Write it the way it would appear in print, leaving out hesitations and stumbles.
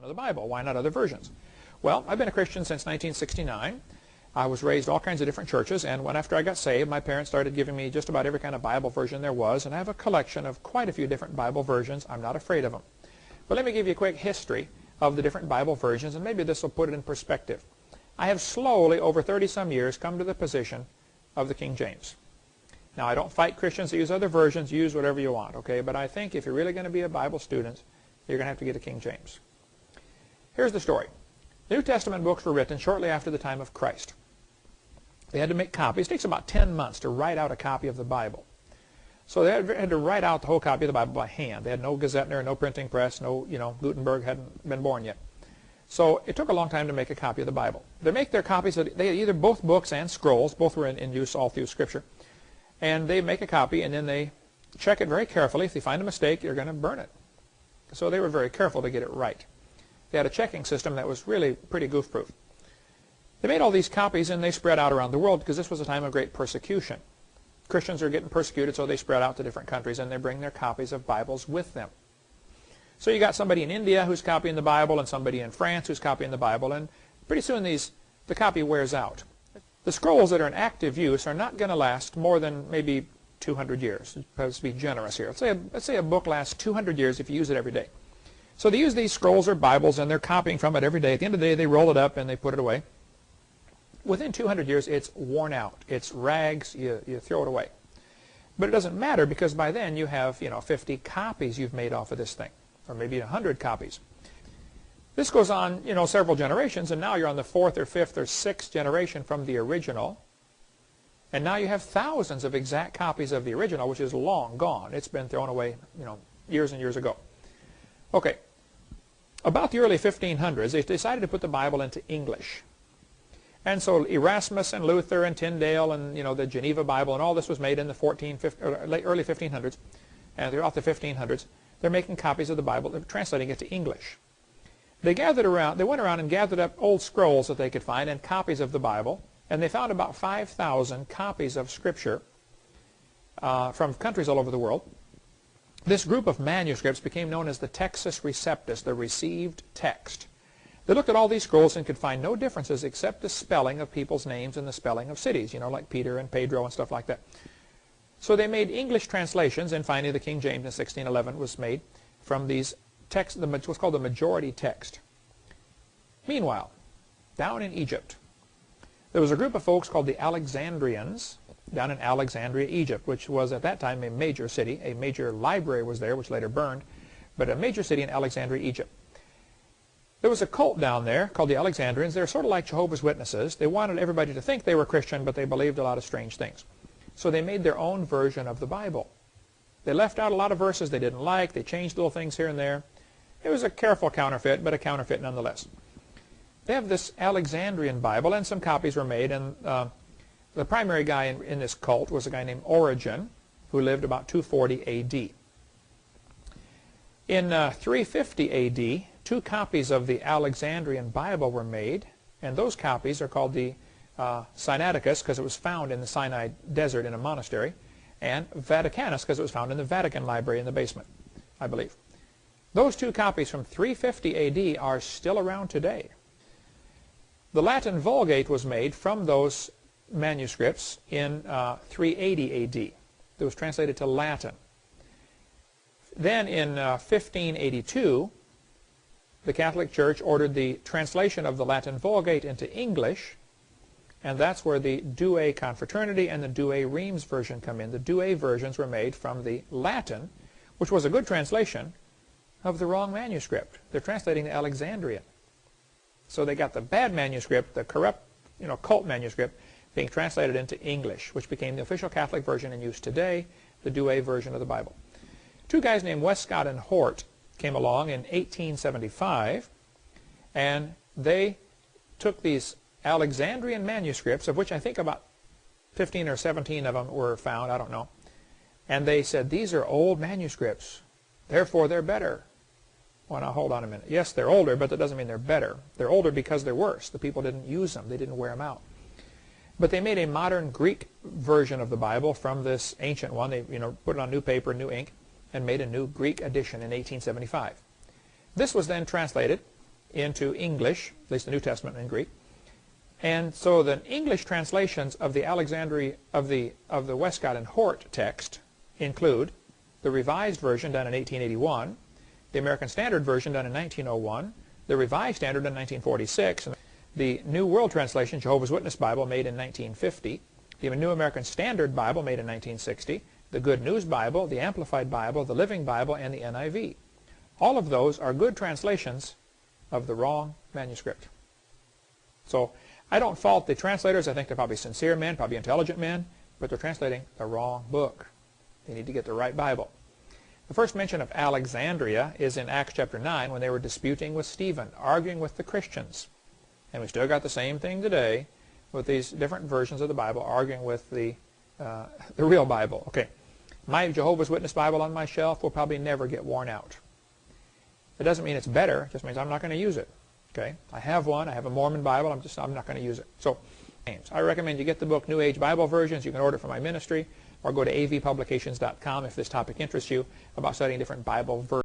of the Bible. Why not other versions? Well, I've been a Christian since 1969. I was raised all kinds of different churches, and after I got saved, my parents started giving me just about every kind of Bible version there was, and I have a collection of quite a few different Bible versions. I'm not afraid of them. But let me give you a quick history of the different Bible versions, and maybe this will put it in perspective. I have slowly, over 30-some years, come to the position of the King James. Now, I don't fight Christians that use other versions. Use whatever you want, okay? But I think if you're really going to be a Bible student, you're going to have to get a King James. Here's the story. New Testament books were written shortly after the time of Christ. They had to make copies. It takes about 10 months to write out a copy of the Bible. So they had to write out the whole copy of the Bible by hand. They had no Gazettener, no printing press, no, Gutenberg hadn't been born yet. So it took a long time to make a copy of the Bible. They make their copies. They had either both books and scrolls. Both were in use all through Scripture. And they make a copy, and then they check it very carefully. If they find a mistake, they're going to burn it. So they were very careful to get it right. They had a checking system that was really pretty goof-proof. They made all these copies, and they spread out around the world because this was a time of great persecution. Christians are getting persecuted, so they spread out to different countries, and they bring their copies of Bibles with them. So you got somebody in India who's copying the Bible, and somebody in France who's copying the Bible, and pretty soon the copy wears out. The scrolls that are in active use are not going to last more than maybe 200 years. Let's be generous here. Let's say a book lasts 200 years if you use it every day. So they use these scrolls or Bibles, and they're copying from it every day. At the end of the day, they roll it up and they put it away. Within 200 years, it's worn out. It's rags. You throw it away. But it doesn't matter because by then you have 50 copies you've made off of this thing, or maybe 100 copies. This goes on several generations, and now you're on the 4th or 5th or 6th generation from the original. And now you have thousands of exact copies of the original, which is long gone. It's been thrown away years and years ago. Okay. About the early 1500s, they decided to put the Bible into English. And so Erasmus and Luther and Tyndale and the Geneva Bible and all this was made in the early 1500s, and throughout the 1500s, they're making copies of the Bible, they're translating it to English. They went around and gathered up old scrolls that they could find and copies of the Bible, and they found about 5,000 copies of Scripture from countries all over the world. This group of manuscripts became known as the Textus Receptus, the received text. They looked at all these scrolls and could find no differences except the spelling of people's names and the spelling of cities, like Peter and Pedro and stuff like that. So they made English translations, and finally the King James in 1611 was made from these texts, what's called the majority text. Meanwhile, down in Egypt, there was a group of folks called the Alexandrians down in Alexandria, Egypt, which was at that time a major city. A major library was there, which later burned, but a major city in Alexandria, Egypt. There was a cult down there called the Alexandrians. They're sort of like Jehovah's Witnesses. They wanted everybody to think they were Christian, but they believed a lot of strange things. So they made their own version of the Bible. They left out a lot of verses they didn't like. They changed little things here and there. It was a careful counterfeit, but a counterfeit nonetheless. They have this Alexandrian Bible, and some copies were made, and the primary guy in this cult was a guy named Origen, who lived about 240 A.D. In 350 A.D., 2 copies of the Alexandrian Bible were made, and those copies are called the Sinaiticus because it was found in the Sinai desert in a monastery, and Vaticanus because it was found in the Vatican Library in the basement, I believe. Those 2 copies from 350 A.D. are still around today. The Latin Vulgate was made from those manuscripts in 380 A.D. It was translated to Latin. Then in 1582, the Catholic Church ordered the translation of the Latin Vulgate into English, and that's where the Douay Confraternity and the Douay Rheims version come in. The Douay versions were made from the Latin, which was a good translation of the wrong manuscript. They're translating the Alexandrian. So they got the bad manuscript, the corrupt, cult manuscript, being translated into English, which became the official Catholic version in use today, the Douay version of the Bible. 2 guys named Westcott and Hort came along in 1875, and they took these Alexandrian manuscripts, of which I think about 15 or 17 of them were found, I don't know, and they said, these are old manuscripts, therefore they're better. Well, now hold on a minute. Yes, they're older, but that doesn't mean they're better. They're older because they're worse. The people didn't use them. They didn't wear them out. But they made a modern Greek version of the Bible from this ancient one. They put it on new paper, new ink, and made a new Greek edition in 1875. This was then translated into English, at least the New Testament in Greek. And so the English translations of the Alexandria of the Westcott and Hort text include the Revised Version done in 1881, the American Standard Version done in 1901, the Revised Standard in 1946, and the New World Translation, Jehovah's Witness Bible, made in 1950, the New American Standard Bible, made in 1960, the Good News Bible, the Amplified Bible, the Living Bible, and the NIV. All of those are good translations of the wrong manuscript. So I don't fault the translators. I think they're probably sincere men, probably intelligent men, but they're translating the wrong book. They need to get the right Bible. The first mention of Alexandria is in Acts chapter 9 when they were disputing with Stephen, arguing with the Christians. And we still got the same thing today with these different versions of the Bible, arguing with the real Bible. Okay, my Jehovah's Witness Bible on my shelf will probably never get worn out. It doesn't mean it's better. It just means I'm not going to use it. Okay, I have one. I have a Mormon Bible. I'm not going to use it. So, I recommend you get the book New Age Bible Versions. You can order it from my ministry, or go to avpublications.com if this topic interests you about studying different Bible versions.